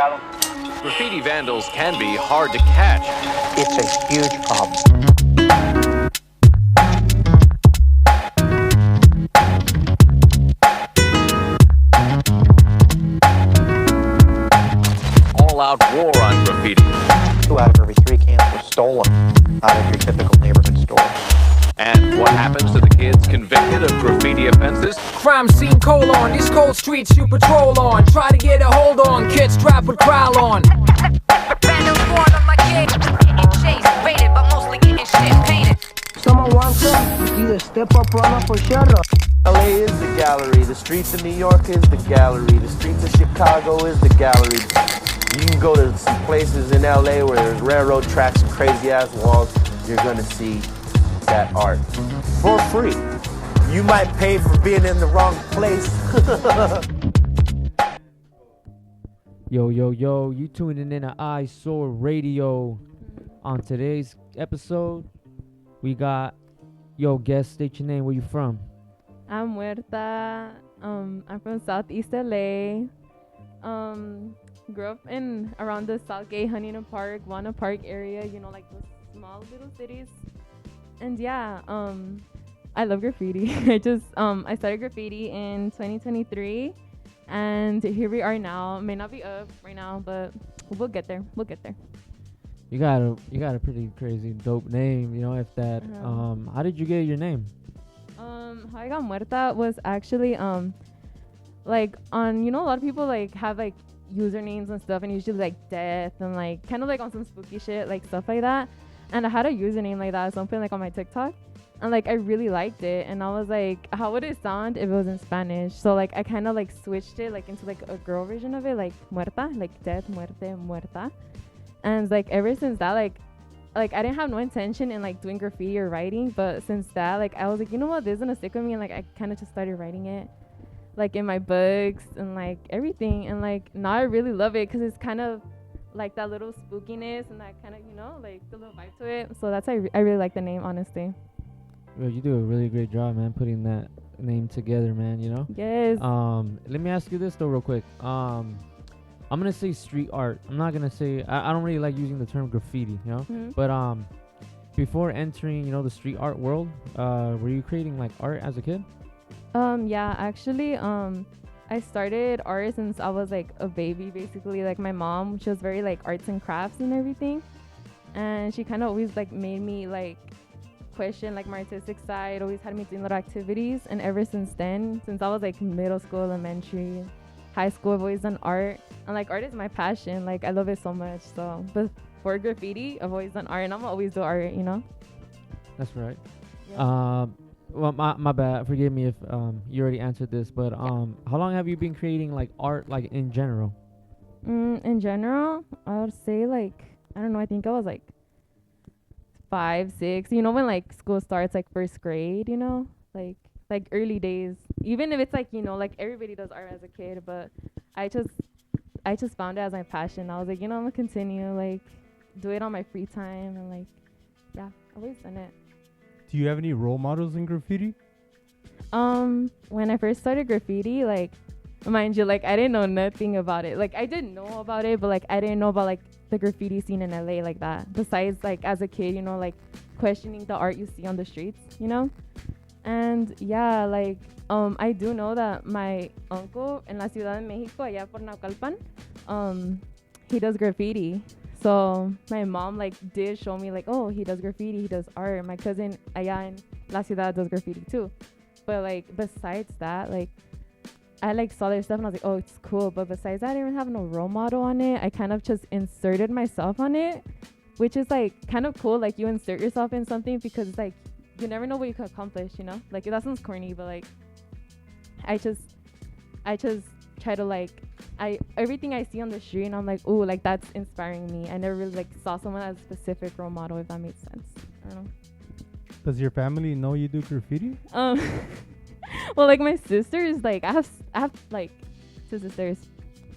Graffiti vandals can be hard to catch. It's a huge problem. All-out war on graffiti. 2 out of every 3 cans were stolen out of your typical neighborhood store. And what happens to the kids convicted of graffiti offenses? Crime scene colon, these cold streets you patrol on. Try to get a hold on, kids strapped with growl on. Vandals born on my kid, getting chased, raided, but mostly getting shit painted. Someone wants them, it's either step up, run up, or shut up. LA is the gallery, the streets of New York is the gallery, the streets of Chicago is the gallery. You can go to some places in LA where there's railroad tracks and crazy ass walls, you're gonna see that art for free. You might pay for being in the wrong place. Yo, you tuning in to Eyesore Radio. On today's episode, we got, guest, state your name, where you from? I'm Muerta. I'm from Southeast LA. Grew up in around the Southgate, Huntington Park, Wanna Park area, like those small little cities. And yeah, I love graffiti. I started graffiti in 2023, and here we are now. May not be up right now, but we'll get there. You got a pretty crazy dope name, if that. How did you get your name? How I got Muerta was actually like on, a lot of people like have like usernames and stuff, and usually like death and like kind of like on some spooky shit, like stuff like that. And I had a username like that, something like on my TikTok, and like I really liked it, and I was like, how would it sound if it was in Spanish? So like I kind of like switched it like into like a girl version of it, like Muerta, like death, muerte, muerta. And like ever since that, like I didn't have no intention in like doing graffiti or writing, but since that, like I was like, you know what, this is gonna stick with me, and like I kind of just started writing it like in my books and like everything, and like now I really love it because it's kind of like that little spookiness and that kind of, like the little vibe to it. So that's why I really like the name, honestly. Well, you do a really great job, man, putting that name together, man, Yes. Let me ask you this though real quick. I'm gonna say street art. I'm not gonna say, I don't really like using the term graffiti, but before entering, the street art world, were you creating like art as a kid? Yeah, actually, I started art since I was like a baby, basically. Like my mom, she was very like arts and crafts and everything, and she kind of always like made me like question like my artistic side, always had me doing little activities. And ever since then, since I was like middle school, elementary, high school, I've always done art, and like art is my passion. Like I love it so much. So but for graffiti, I've always done art, and I'm always do art, That's right. Yeah. Well, my bad. Forgive me if you already answered this, but how long have you been creating like art, like in general? In general, I would say like, I don't know, I think I was like 5, 6. When like school starts, like first grade, like early days. Even if it's like, like everybody does art as a kid, but I just found it as my passion. I was like, I'm gonna continue like do it on my free time, and like, yeah, I've always done it. Do you have any role models in graffiti? When I first started graffiti, like, mind you, like, I didn't know nothing about it. Like, I didn't know about it, but, like, I didn't know about, like, the graffiti scene in LA like that. Besides, like, as a kid, like, questioning the art you see on the streets, And, yeah, like, I do know that my uncle in La Ciudad de Mexico, allá por Naucalpan, he does graffiti. So my mom like did show me like, oh, he does graffiti, he does art. My cousin allá in La Ciudad does graffiti too. But like besides that, like I like saw their stuff and I was like, oh, it's cool. But besides that, I didn't have no role model on it. I kind of just inserted myself on it, which is like kind of cool. Like you insert yourself in something because it's like you never know what you can accomplish, Like that sounds corny, but like I just try to like everything I see on the street, and I'm like, ooh, like that's inspiring me. I never really like saw someone as a specific role model, if that makes sense. I don't know. Does your family know you do graffiti? Well, like my sisters, like I have like 2 sisters.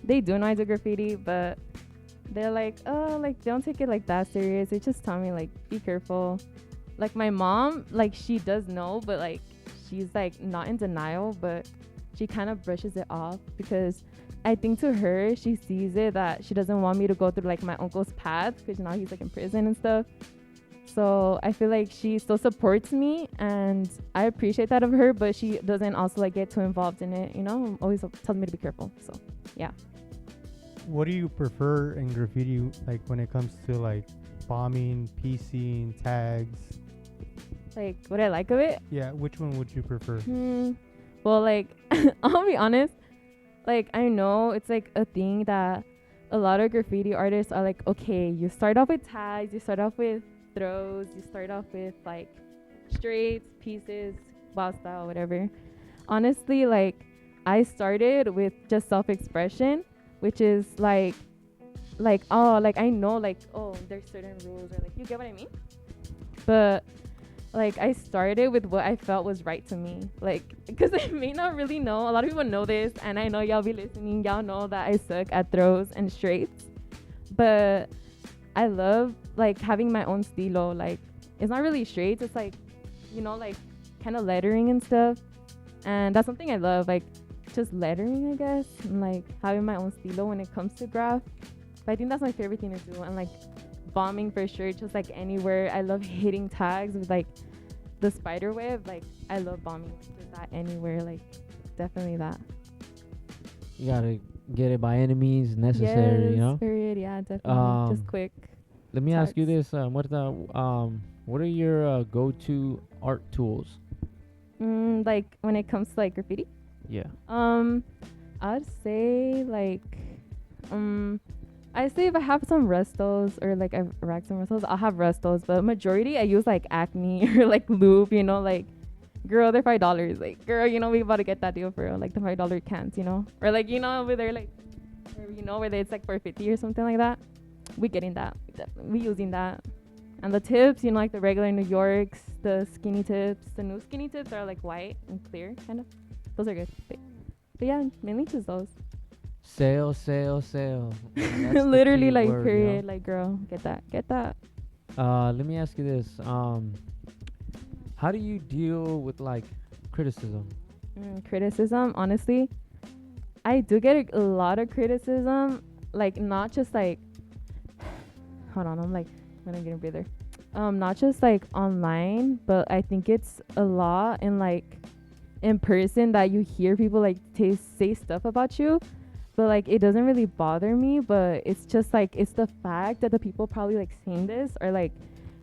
They do know I do graffiti, but they're like, oh, like they don't take it like that serious. They just tell me like, be careful. Like my mom, like she does know, but like she's like not in denial, but she kind of brushes it off because I think to her, she sees it that she doesn't want me to go through like my uncle's path because now he's like in prison and stuff. So I feel like she still supports me, and I appreciate that of her, but she doesn't also like get too involved in it, you know, always tells me to be careful. So yeah. What do you prefer in graffiti, like when it comes to like bombing, piecing, tags? Like what I like of it? Yeah, which one would you prefer? Well, like I'll be honest, like I know it's like a thing that a lot of graffiti artists are like, okay, you start off with tags, you start off with throws, you start off with like straights, pieces, wild style, whatever. Honestly, like I started with just self-expression, which is like oh, like I know like, oh, there's certain rules, or like, you get what I mean? But like I started with what I felt was right to me, like because I may not really know, a lot of people know this, and I know y'all be listening, y'all know that I suck at throws and straights, but I love like having my own stilo. Like it's not really straights, it's like, you know, like kind of lettering and stuff, and that's something I love, like just lettering, I guess, and like having my own stilo when it comes to graph. But I think that's my favorite thing to do. And like bombing for sure, just like anywhere. I love hitting tags with like the spider web. Like I love bombing with that anywhere, like definitely that. You gotta get it by any means necessary, you know? Period, yeah, definitely. Just quick. Let me ask you this, Muerta, what are your go-to art tools? Like when it comes to like graffiti? Yeah. I'd say like I say if I have some restos, or like I've racked some restos, I'll have restos, but majority I use like Acme or like Loop, you know, like girl, they're $5. Like girl, you know, we about to get that deal for real, like the $5 cans, you know, or like, you know, over there, like, or, you know, where it's like $4.50 or something like that. We getting that, we using that. And the tips, you know, like the regular New Yorks, the skinny tips, the new skinny tips are like white and clear, kind of. Those are good. But yeah, mainly just those. Sale. Literally, like word, period, you know? Like girl, get that. Let me ask you this. How do you deal with like criticism? Criticism, honestly, I do get a lot of criticism. Like not just like, hold on, I'm like, when I get a breather. Not just like online, but I think it's a lot in like in person that you hear people like say stuff about you, but like it doesn't really bother me. But it's just like, it's the fact that the people probably like saying this are like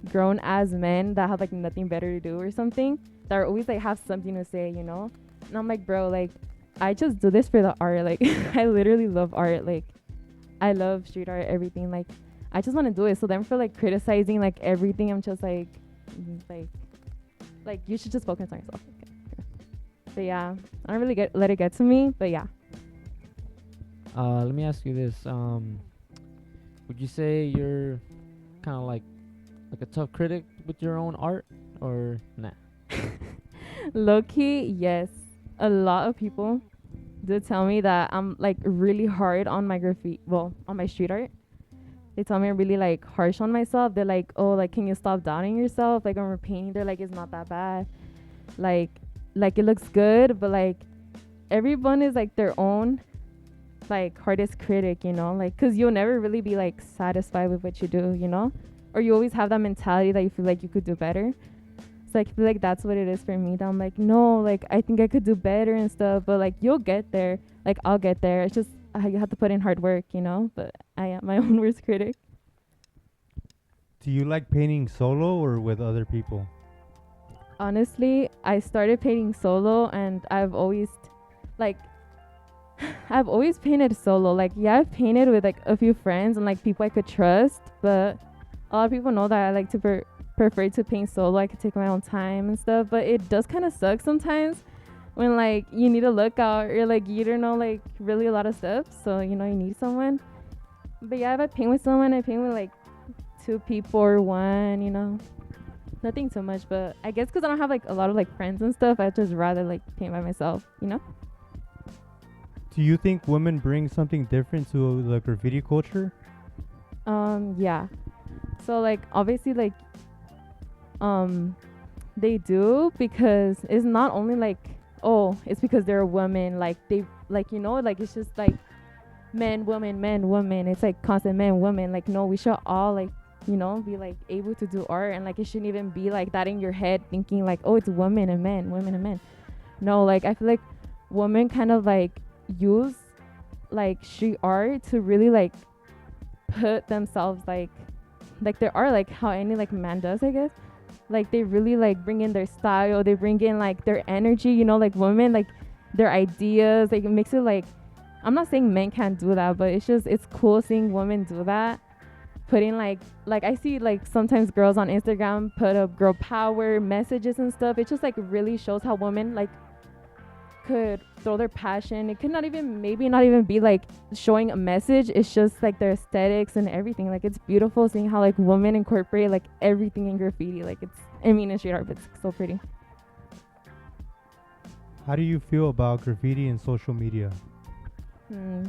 grown as men that have like nothing better to do or something, that are always like have something to say, you know. And I'm like, bro, like I just do this for the art. Like I literally love art. Like I love street art, everything. Like I just want to do it. So then for like criticizing like everything, I'm just like you should just focus on yourself. Okay. But yeah, I don't really let it get to me. But yeah. Let me ask you this. Would you say you're kind of like a tough critic with your own art, or nah? Low key, yes. A lot of people do tell me that I'm like really hard on my graffiti, well, on my street art. They tell me I'm really like harsh on myself. They're like, oh, like can you stop doubting yourself? Like when we're painting, they're like, it's not that bad. Like it looks good, but like everyone is like their own like hardest critic, you know, like because you'll never really be like satisfied with what you do, you know, or you always have that mentality that you feel like you could do better. So I feel like that's what it is for me, that I'm like, no, like I think I could do better and stuff, but like you'll get there, like I'll get there. It's just you have to put in hard work, you know. But I am my own worst critic. Do you like painting solo or with other people? Honestly, I started painting solo, and I've always painted solo. Like yeah, I've painted with like a few friends and like people I could trust, but a lot of people know that I like to prefer to paint solo. I could take my own time and stuff, but it does kind of suck sometimes when like you need a lookout, or like you don't know like really a lot of stuff, so you know you need someone. But yeah, if I paint with someone, I paint with like 2 people or 1, you know, nothing too much. But I guess because I don't have like a lot of like friends and stuff, I just rather like paint by myself, you know. Do you think women bring something different to the graffiti culture? Yeah. So like obviously like they do, because it's not only like, oh, it's because they're a woman, like they like, you know, like it's just like men, woman. It's like constant men, woman. Like, no, we should all like, you know, be like able to do art, and like it shouldn't even be like that in your head thinking like, oh, it's women and men. No, like I feel like women kind of like use like street art to really like put themselves like their art, like how any like man does, I guess. Like they really like bring in their style, they bring in like their energy, you know, like women, like their ideas, like it makes it like, I'm not saying men can't do that, but it's cool seeing women do that, putting like I see like sometimes girls on Instagram put up girl power messages and stuff. It just like really shows how women like could throw their passion. It could maybe not even be like showing a message. It's just like their aesthetics and everything. Like it's beautiful seeing how like women incorporate like everything in graffiti. Like in street art, but it's so pretty. How do you feel about graffiti and social media?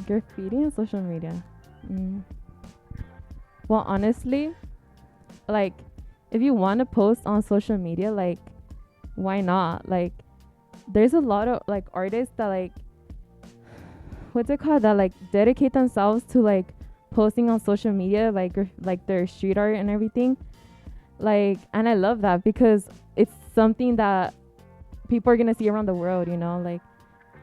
Graffiti and social media. Well, honestly, like if you want to post on social media, like why not? Like there's a lot of like artists that like, what's it called, that like dedicate themselves to like posting on social media, like their street art and everything. Like, and I love that because it's something that people are gonna see around the world, you know.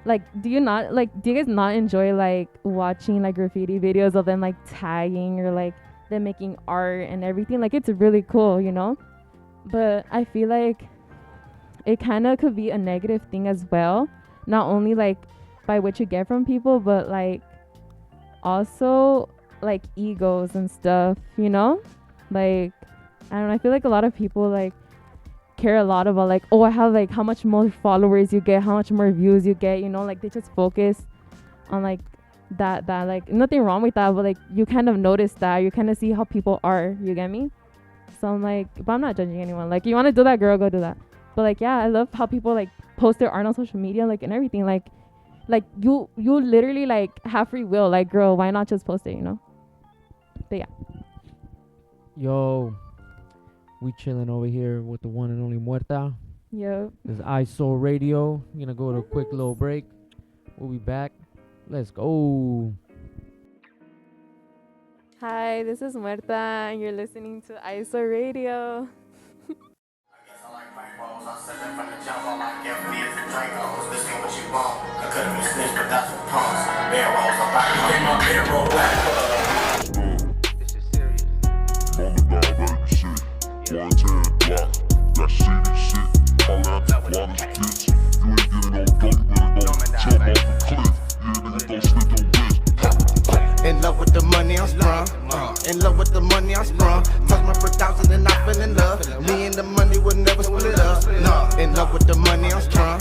Like do you guys not enjoy like watching like graffiti videos of them like tagging or like them making art and everything? Like it's really cool, you know. But I feel like it kind of could be a negative thing as well, not only like by what you get from people, but like also like egos and stuff, you know. Like I don't know, I feel like a lot of people like care a lot about like, oh, I have like how much more followers you get, how much more views you get, you know. Like they just focus on like that like nothing wrong with that, but like you kind of notice that, you kind of see how people are, you get me? So I'm like, but I'm not judging anyone. Like you want to do that, girl, go do that. But like, yeah, I love how people like post their art on social media, like and everything. Like you literally like have free will. Like, girl, why not just post it, you know? But yeah. Yo, we chilling over here with the one and only Muerta. Yep. This is Eyesore Radio. We're gonna go to a quick little break. We'll be back. Let's go. Hi, this is Muerta, and you're listening to Eyesore Radio. In love with the money I'm sprung. In love with the money I'm sprung. Touch my 4,000 and I fell in love. Me and the money would never split up. No. In love with the money I'm sprung.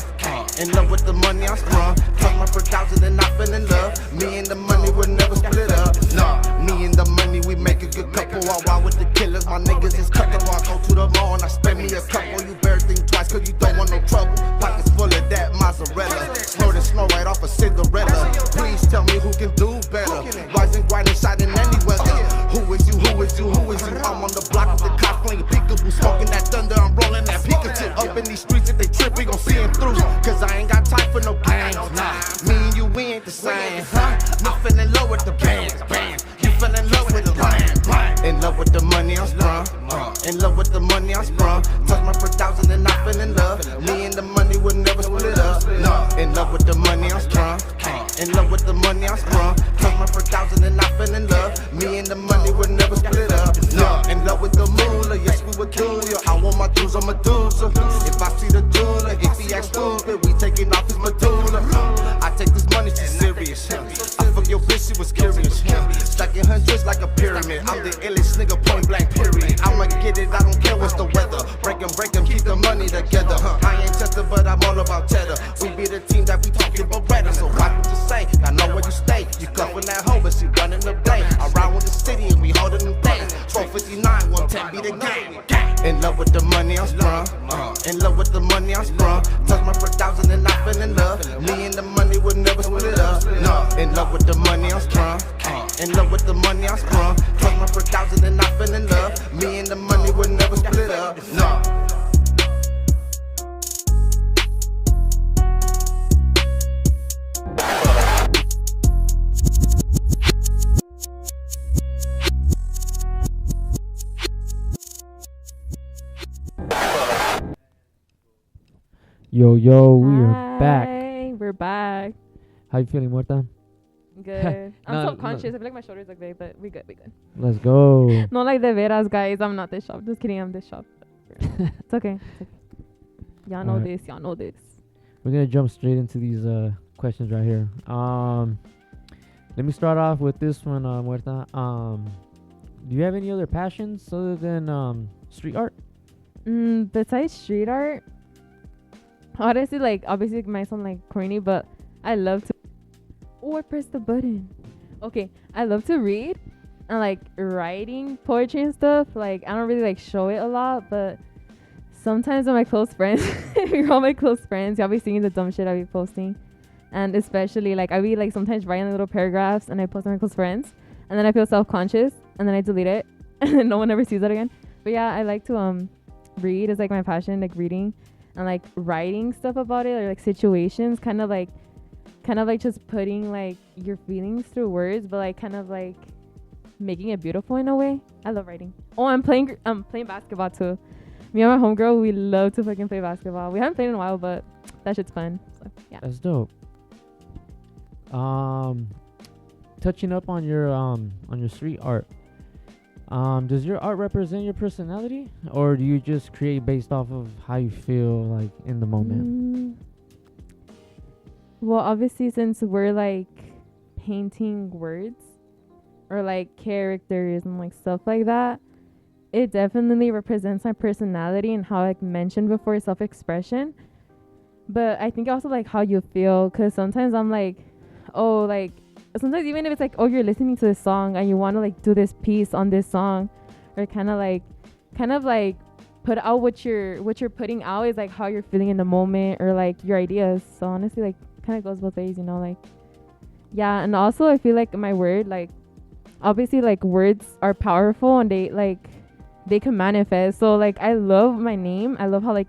In love with the money I'm sprung. Touch my 4,000 and I fell in love. Me and the money would never split up. No. Me and the money we make a good couple. I wild with the killers. My niggas is cut. I go to the mall and I spend me a couple. You better think twice cause you don't want no trouble. Pockets full of that mozzarella. Snorting snow right off a Cinderella. Please tell me who can do better. Rising, grinding, shining any weather. Who is you? Who is you? Who is you? I'm on the block with the cops playing peekaboo, smoking that thunder. I'm rolling that Pikachu. Up in these streets, if they trip, we gon' see them through. Cause I ain't got time for no games. Nah, me and you, we ain't the same, huh? Me feeling low with the bands. You feeling low with the land. In love with the money I'm sprung. In love with the money I'm sprung. Touch my 4,000 and I fell in love. Me and the money would never split up. No. In love with the money I'm sprung. In love with the money I'm sprung. Touch my 4,000 and I fell in love. Me and the money would never split up. No. In love with the moolah, yes we would do ya. I want my dudes on Medusa. If I see the jeweler, if he act stupid, we taking off his medulla. I take this money too serious. I fuck your bitch, she was curious. Stacking hundreds like a pyramid. I'm the illest nigga, point blank period. I'ma get it, I don't care what's the weather. Break 'em, keep the money together. I ain't Chester, but I'm all about cheddar. We be the team that we talking Beretta. So watch what you say, I know where you stay. You cuffin' that hoe, but she running the blade. I ride with the city and we holding them things. 1259, 110 be the game. In love with the money I'm sprung. In love with the money I'm sprung. Touch my 4,000 and I fell in love. Me and the money would never split up. No. In love with the money I'm sprung. In love with the money I'm sprung. Touch my 4,000 and I fell in love. Me and the money would never split up. No. Yo, we are back. Hi, we're back. How you feeling, Muerta? Good. I'm No, subconscious. I feel like my shoulders look big, but we good. Let's go. No, like de veras, guys. I'm not this shop. Just kidding. I'm this shop. It's okay. It's okay. Y'all know Alright. this. Y'all know this. We're gonna jump straight into these questions right here. Let me start off with this one, Muerta. Do you have any other passions other than street art? Besides street art, honestly, like obviously it might sound like corny, but I love to. Oh, I pressed the button. Okay, I love to read and like writing poetry and stuff. Like I don't really like show it a lot, but sometimes with my close friends, if you're all my close friends, y'all be seeing the dumb shit I be posting. And especially like I be like sometimes writing little paragraphs and I post on my close friends, and then I feel self-conscious and then I delete it and then no one ever sees it again. But yeah, I like to read is like my passion, like reading and like writing stuff about it, or like situations, kind of like just putting like your feelings through words, but like kind of like making it beautiful in a way. I love writing. Oh, I'm playing basketball too. Me and my homegirl, we love to fucking play basketball. We haven't played in a while, but that shit's fun. So yeah. That's dope. Touching up on your street art. Does your art represent your personality, or do you just create based off of how you feel like in the moment? Well, obviously, since we're like painting words or like characters and like stuff like that, it definitely represents my personality and how, like mentioned before, self-expression. But I think also like how you feel, because sometimes I'm like, oh, like sometimes even if it's like, oh, you're listening to this song and you want to like do this piece on this song, or kind of like put out what you're putting out is like how you're feeling in the moment, or like your ideas. So honestly, like kind of goes both ways, you know, like yeah. And also I feel like my word, like obviously like words are powerful and they can manifest. So like I love my name. I love how like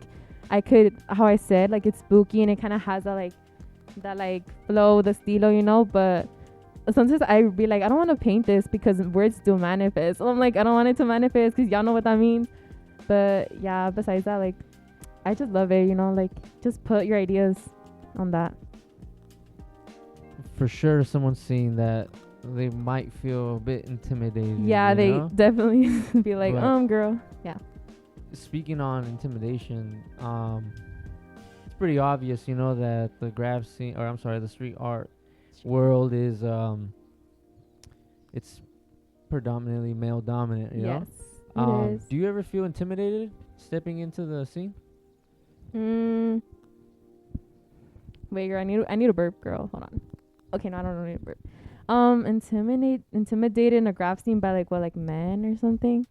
how I said like it's spooky and it kind of has that like flow, the stilo, you know. But sometimes I be like, I don't want to paint this because words do manifest. So I'm like, I don't want it to manifest because y'all know what that means. But yeah, besides that, like I just love it, you know, like just put your ideas on that. For sure, someone seeing that, they might feel a bit intimidated. Yeah, they know? definitely be like, But girl. Yeah. Speaking on intimidation, it's pretty obvious, you know, that the street art world is it's predominantly male dominant, you know? It is. Do you ever feel intimidated stepping into the scene? Wait, girl, I need a burp, girl. Hold on. Okay, no, I don't need a burp. Intimidated in a graph scene by like what, like men or something?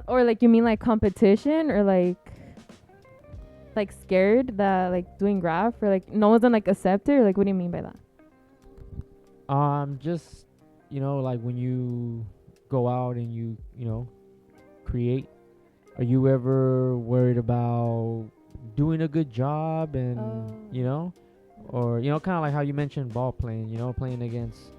Or like you mean like competition, or like scared that like doing graph, or like no one's gonna like accept it, or like what do you mean by that? Just, you know, like when you go out and you know, create, are you ever worried about doing a good job and you know, or you know, kind of like how you mentioned ball playing, you know, playing against,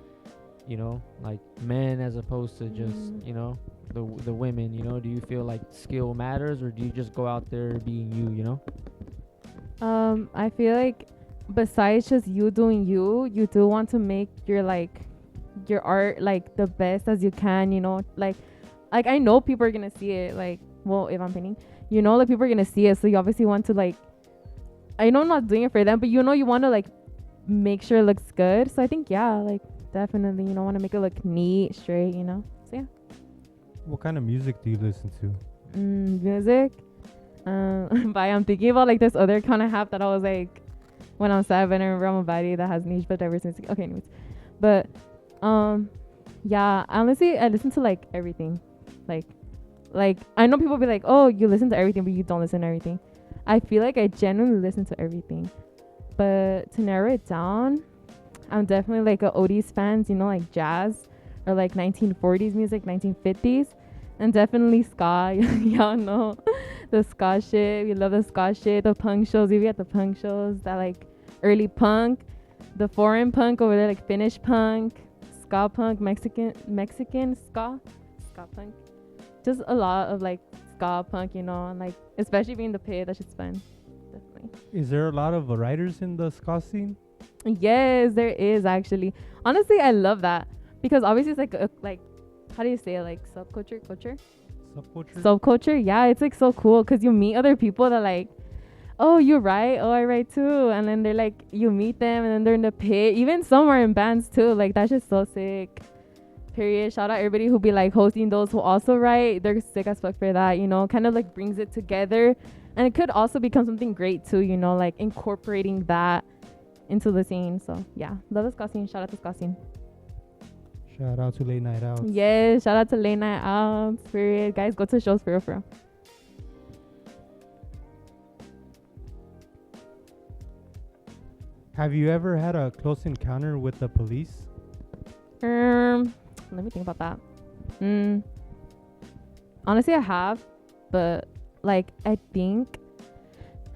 you know, like men as opposed to just, you know, the women, you know? Do you feel like skill matters, or do you just go out there being you know? I feel like besides just you doing you do want to make your art like the best as you can, you know, like I know people are gonna see it, like, well, if I'm painting, you know, like people are gonna see it, so you obviously want to like, I know I'm not doing it for them, but you know, you want to like make sure it looks good. So I think yeah, like definitely, you know, want to make it look neat, straight, you know. So yeah. What kind of music do you listen to? Music. But I'm thinking about like this other kind of app that I was like, when I'm 7, I remember I'm a baddie that has niche but diverse music. Okay, anyways. But yeah, honestly, I listen to like everything. Like I know people be like, oh, you listen to everything, but you don't listen to everything. I feel like I genuinely listen to everything. But to narrow it down, I'm definitely like a oldies fans, you know, like jazz or like 1940s music, 1950s, and definitely ska. Y'all know the ska shit. We love the ska shit. The punk shows, we be at the punk shows. That like early punk, the foreign punk over there, like Finnish punk, ska punk, Mexican ska punk. Just a lot of like ska punk, you know, and like especially being the pit, that shit's fun. Definitely. definitely. Is there a lot of writers in the ska scene? Yes, there is actually. Honestly, I love that because obviously it's like how do you say it? Like subculture, subculture. Yeah, it's like so cool because you meet other people that like, oh, you write? Oh, I write too. And then they're like, you meet them and then they're in the pit. Even some are in bands too. Like, that's just so sick. Period. Shout out everybody who be like hosting those who also write. They're sick as fuck for that, you know, kind of like brings it together. And it could also become something great too, you know, like incorporating that into the scene. So yeah, love the ska scene. Shout out to ska scene. Shout out to Late Night Out. Yes, shout out to Late Night Out. Period. Guys, go to shows for real, for real. Have you ever had a close encounter with the police? Let me think about that. Honestly, I have, but like I think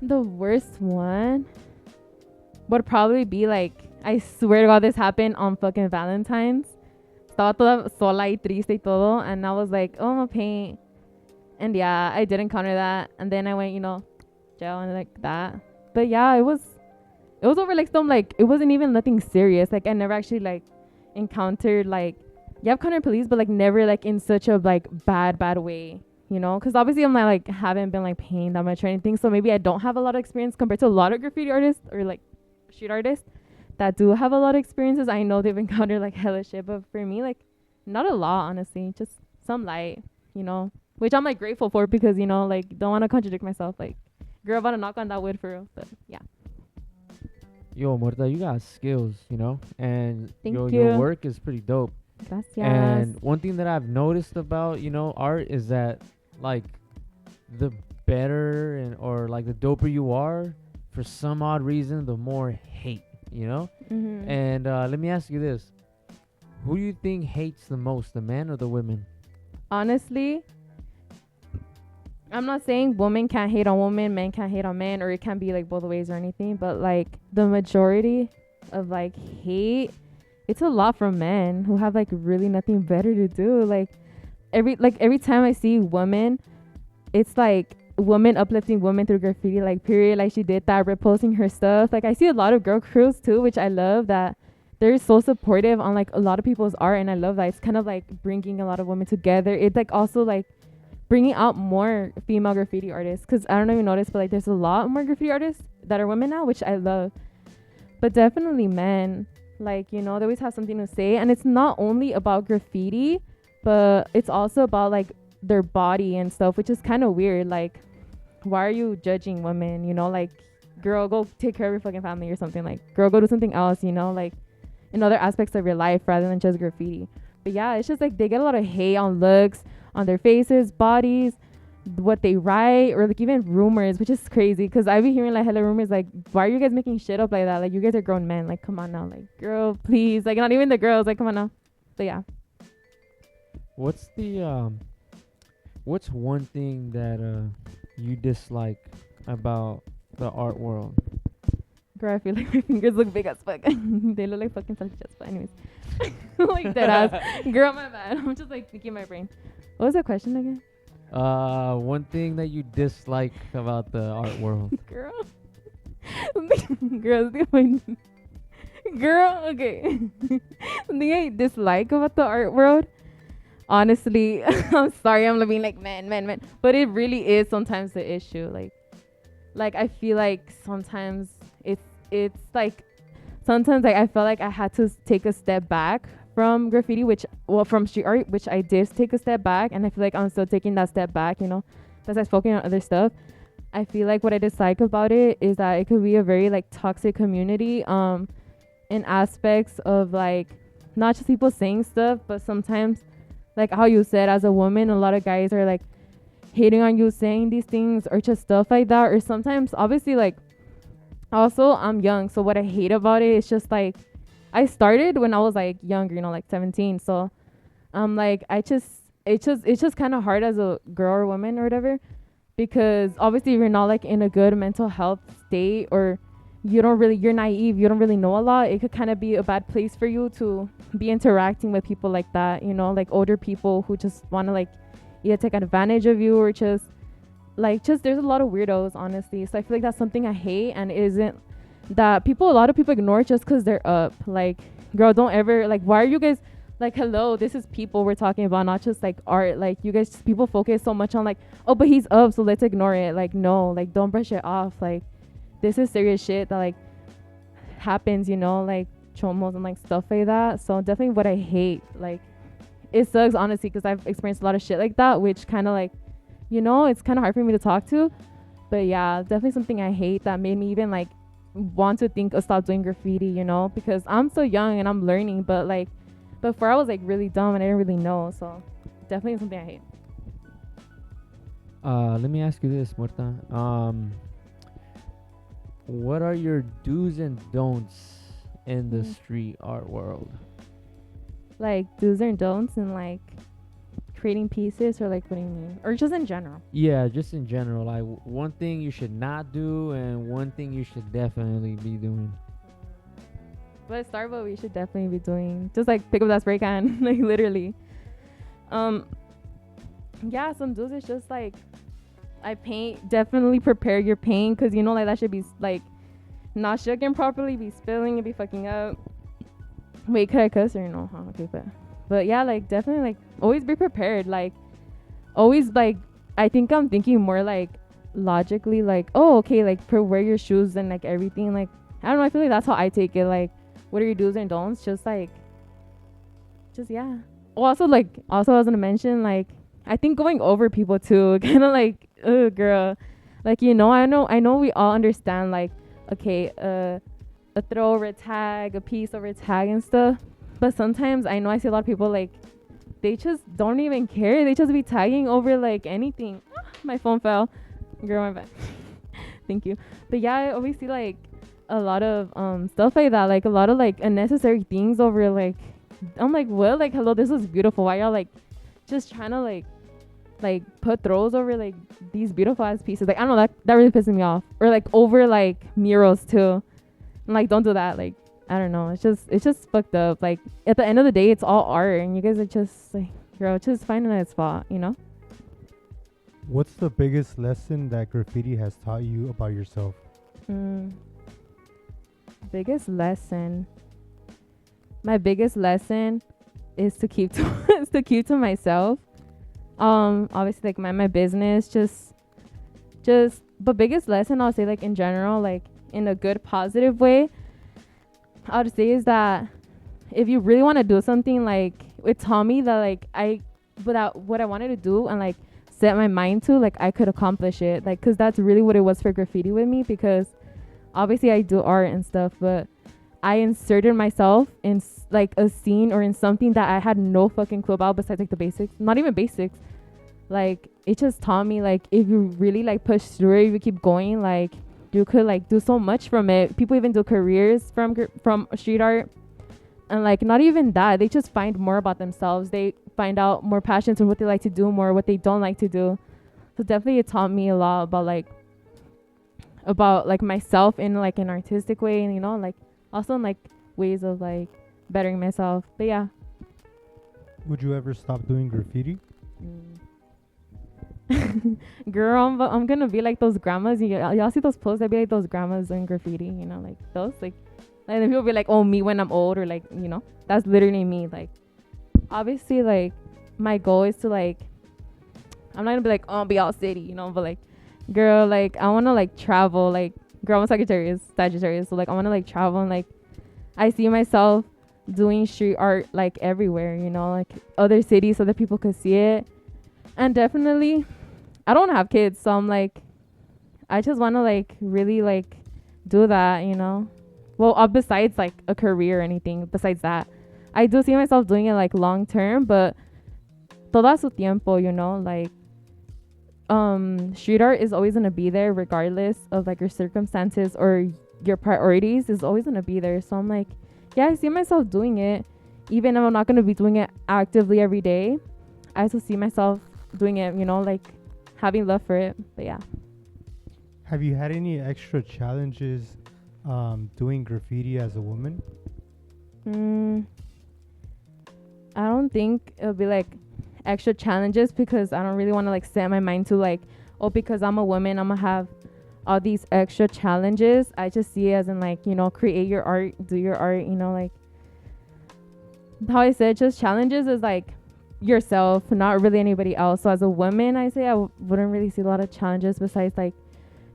the worst one would probably be like, I swear to God, this happened on fucking Valentine's. Estaba toda sola y triste y todo, and I was like, oh, I'm a paint. And yeah, I did encounter that, and then I went, you know, jail and like that. But yeah, it was over like some like, it wasn't even nothing serious. Like I never actually like encountered like, yeah, I've encountered police, but like never like in such a like bad way, you know, because obviously I'm not like haven't been like paying that much or anything, so maybe I don't have a lot of experience compared to a lot of graffiti artists or like street artists that do have a lot of experiences. I know they've encountered like hella shit, but for me, like not a lot, honestly, just some light, you know, which I'm like grateful for because, you know, like don't want to contradict myself, like girl about to knock on that wood for real. But yeah. Yo, Muerta, you got skills, you know, and Thank your you. work is pretty dope. Gracias. And one thing that I've noticed about, you know, art is that like the better and or like the doper you are, for some odd reason, the more hate, you know. Mm-hmm. And let me ask you this: who do you think hates the most, the men or the women? Honestly, I'm not saying women can't hate on women, men can't hate on men, or it can't be like both ways or anything, but like the majority of like hate, it's a lot from men who have like really nothing better to do. Like every time I see women, it's like women uplifting women through graffiti, like period. Like she did that, reposting her stuff. Like I see a lot of girl crews too, which I love that they're so supportive on like a lot of people's art, and I love that. It's kind of like bringing a lot of women together. It's like also like bringing out more female graffiti artists, because I don't know if you noticed, but like there's a lot more graffiti artists that are women now, which I love. But definitely men, like, you know, they always have something to say, and it's not only about graffiti, but it's also about like their body and stuff, which is kind of weird. Like, why are you judging women, you know? Like, girl, go take care of your fucking family or something. Like, girl, go do something else, you know, like in other aspects of your life rather than just graffiti. But yeah, it's just like they get a lot of hate on looks, on their faces, bodies, what they write, or like even rumors, which is crazy because I be hearing like hella rumors like, why are you guys making shit up like that? Like, you guys are grown men, like, come on now, like, girl, please, like, not even the girls, like, come on now. But yeah, What's the what's one thing that you dislike about the art world? girl, I feel like my fingers look big as fuck. They look like fucking salchichas, but anyways. Like that ass. Girl, my bad. I'm just like thinking in my brain. What was the question again? One thing that you dislike about the art world. Girl. Girl, girl, okay. Something I dislike about the art world. Honestly, I'm sorry, I'm being like man. But it really is sometimes the issue. Like I feel like sometimes it's like sometimes like I felt like I had to take a step back from graffiti, from street art, which I did take a step back, and I feel like I'm still taking that step back, you know, because I've spoken on other stuff. I feel like what I dislike about it is that it could be a very like toxic community in aspects of like not just people saying stuff, but sometimes like how you said, as a woman, a lot of guys are like hating on you saying these things or just stuff like that. Or sometimes obviously like also I'm young, so what I hate about it is just like I started when I was like younger, you know, like 17. So like it's just kind of hard as a girl or woman or whatever, because obviously if you're not like in a good mental health state, or you're naive, you don't really know a lot, it could kind of be a bad place for you to be interacting with people like that, you know, like older people who just want to like either take advantage of you or just like just there's a lot of weirdos, honestly. So I feel like that's something I hate, and it isn't that people, a lot of people ignore it just because they're up. Like, girl, don't ever, like, why are you guys, like, hello, this is people we're talking about, not just like art. Like, you guys, people focus so much on like, oh, but he's up, so let's ignore it. Like, no, like, don't brush it off. Like, this is serious shit that like happens, you know, like chomos and like stuff like that. So definitely what I hate, like, it sucks, honestly, because I've experienced a lot of shit like that, which kind of like, you know, it's kind of hard for me to talk to. But yeah, definitely something I hate that made me even like want to think of stop doing graffiti, you know, because I'm so young and I'm learning. But like before I was like really dumb and I didn't really know. So definitely something I hate. Let me ask you this, Muerta. What are your do's and don'ts in the street art world? Like do's and don'ts and like creating pieces, or like what do you mean? Or just in general? Yeah, just in general. Like one thing you should not do and one thing you should definitely be doing. Let's start what we should definitely be doing. Just like pick up that spray can, like literally. Yeah, some do's is just like I paint. Definitely prepare your paint, because you know, like that should be like not shucking properly, be spilling and be fucking up. Wait, could I cuss or no? Huh, okay, but yeah, like definitely like always be prepared. Like always, like I think I'm thinking more like logically, like, oh, okay, like wear your shoes and like everything. Like I don't know, I feel like that's how I take it. Like what are your do's and don'ts? Just yeah. Also like I was gonna mention, like I think going over people too, kind of like, girl, like, you know, I know we all understand, like, okay, a throw over a tag, a piece over a tag and stuff. But sometimes I know I see a lot of people, like, they just don't even care. They just be tagging over, like, anything. My phone fell. Girl, my bad. Thank you. But yeah, I always see, like, a lot of stuff like that. Like, a lot of, like, unnecessary things over, like, I'm like, what? Like, hello, this is beautiful. Why y'all, like, just trying to, like put throws over, like, these beautiful ass pieces? Like, I don't know, that really pisses me off. Or, like, over, like, murals, too. I'm like, don't do that. Like, I don't know. It's just fucked up. Like, at the end of the day, it's all art, and you guys are just like, girl, just find a nice spot, you know? What's the biggest lesson that graffiti has taught you about yourself? Biggest lesson. My biggest lesson is to keep to myself. Obviously, like, my business, just but biggest lesson, I'll say, like, in general, like, in a good, positive way, I would say is that if you really want to do something, like, it taught me that, like, without what I wanted to do and, like, set my mind to, like, I could accomplish it. Like, because that's really what it was for graffiti with me, because obviously I do art and stuff, but I inserted myself in, like, a scene or in something that I had no fucking clue about besides, like, the basics. Not even basics. Like, it just taught me, like, if you really, like, push through it, if you keep going, like, you could, like, do so much from it. People even do careers from street art. And, like, not even that. They just find more about themselves. They find out more passions and what they like to do, more what they don't like to do. So definitely it taught me a lot about myself in, like, an artistic way, and, you know, like, also in, like, ways of, like, bettering myself. But yeah. Would you ever stop doing graffiti? Girl, I'm gonna be like those grandmas. Y'all see those posts that be like those grandmas doing graffiti, you know, like those, like then people be like, oh, me when I'm old, or, like, you know, that's literally me. Like, obviously, like, my goal is to, like, I'm not gonna be like, oh, be all city, you know, but, like, girl, like, I wanna, like, travel. Like, girl, I'm Sagittarius, so, like, I wanna, like, travel, and, like, I see myself doing street art, like, everywhere, you know, like, other cities so that people could see it. And definitely, I don't have kids, so I'm like, I just want to, like, really, like, do that, you know. Well, besides, like, a career or anything, besides that, I do see myself doing it, like, long term, but todo a su tiempo, you know, like, street art is always gonna be there regardless of, like, your circumstances or your priorities is always gonna be there. So I'm like, yeah, I see myself doing it, even if I'm not gonna be doing it actively every day. I still see myself doing it, you know, like, having love for it. But yeah. Have you had any extra challenges doing graffiti as a woman? I don't think it'll be, like, extra challenges, because I don't really want to, like, set my mind to, like, oh, because I'm a woman, I'm gonna have all these extra challenges. I just see it as in like, you know, create your art, do your art, you know, like how I said, just challenges is like yourself, not really anybody else. So as a woman, I say wouldn't really see a lot of challenges besides like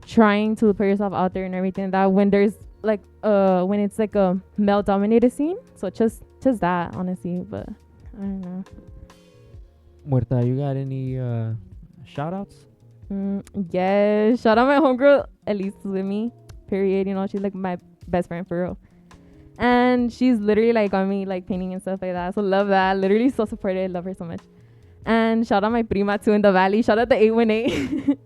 trying to put yourself out there and everything. That when there's like when it's like a male dominated scene, so just that honestly. But I don't know. Muerta, you got any shout outs? Yes, shout out my homegirl Elise with me, period. You know, she's like my best friend for real, and she's literally like on me like painting and stuff like that, so love that. Literally so supportive, love her so much. And shout out my prima too in the valley, shout out the 818.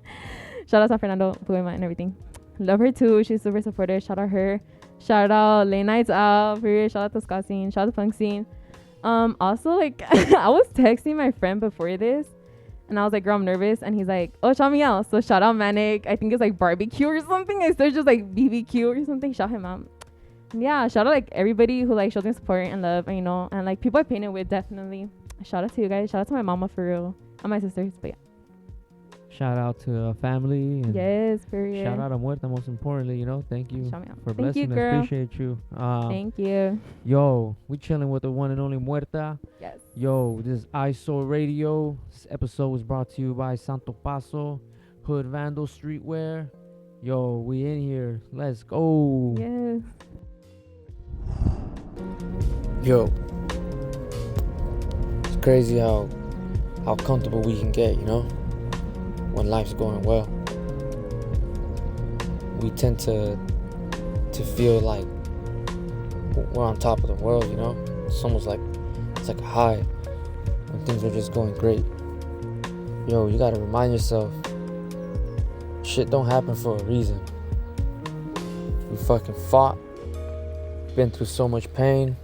Shout out San Fernando, Puema and everything. Love her too. She's super supportive. Shout out her. Shout out Late Nights Out. Shout out to Ska Scene. Shout out to Funk Scene. Also, like, I was texting my friend before this, and I was like, girl, I'm nervous. And he's like, oh, shout me out. So shout out Manic. I think it's like barbecue or something. I started just like BBQ or something. Shout him out. And yeah, shout out like everybody who like shows me support and love, and, you know, and like people I painted with, definitely. Shout out to you guys. Shout out to my mama for real. And my sisters, but yeah. Shout out to family. And yes, period. shout out to Muerta, most importantly, you know. Thank you for Thank you, blessing us. girl. Appreciate you. Thank you. Yo, we chilling with the one and only Muerta. Yes. Yo, this is Eyesore Radio. This episode was brought to you by Santo Paso, Hood Vandal Streetwear. Yo, we in here. Let's go. Yes. Yo, it's crazy how comfortable we can get, you know, when life's going well. We tend to feel like we're on top of the world, you know. It's almost like it's like a high when things are just going great. Yo, you gotta remind yourself, shit don't happen for a reason. We fucking fought, been through so much pain,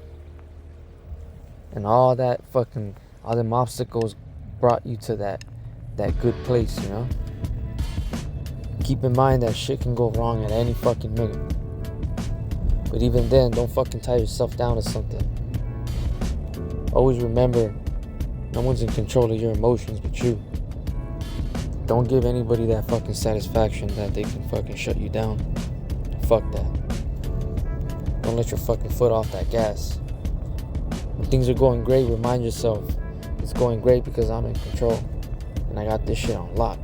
and all them obstacles brought you to that good place, you know? Keep in mind that shit can go wrong at any fucking minute. But even then, don't fucking tie yourself down to something. Always remember, no one's in control of your emotions but you. Don't give anybody that fucking satisfaction that they can fucking shut you down. Fuck that. Don't let your fucking foot off that gas. When things are going great, remind yourself, it's going great because I'm in control. And I got this shit on lock.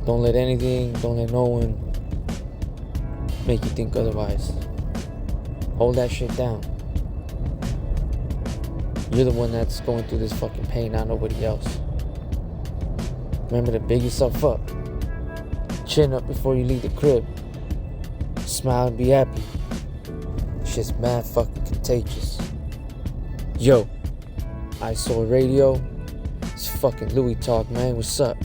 Don't let no one make you think otherwise. Hold that shit down. You're the one that's going through this fucking pain, not nobody else. Remember to big yourself up. Chin up before you leave the crib. Smile and be happy. Shit's mad fucking contagious. Yo, Eyesore Radio. It's fucking Louis talk, man. What's up?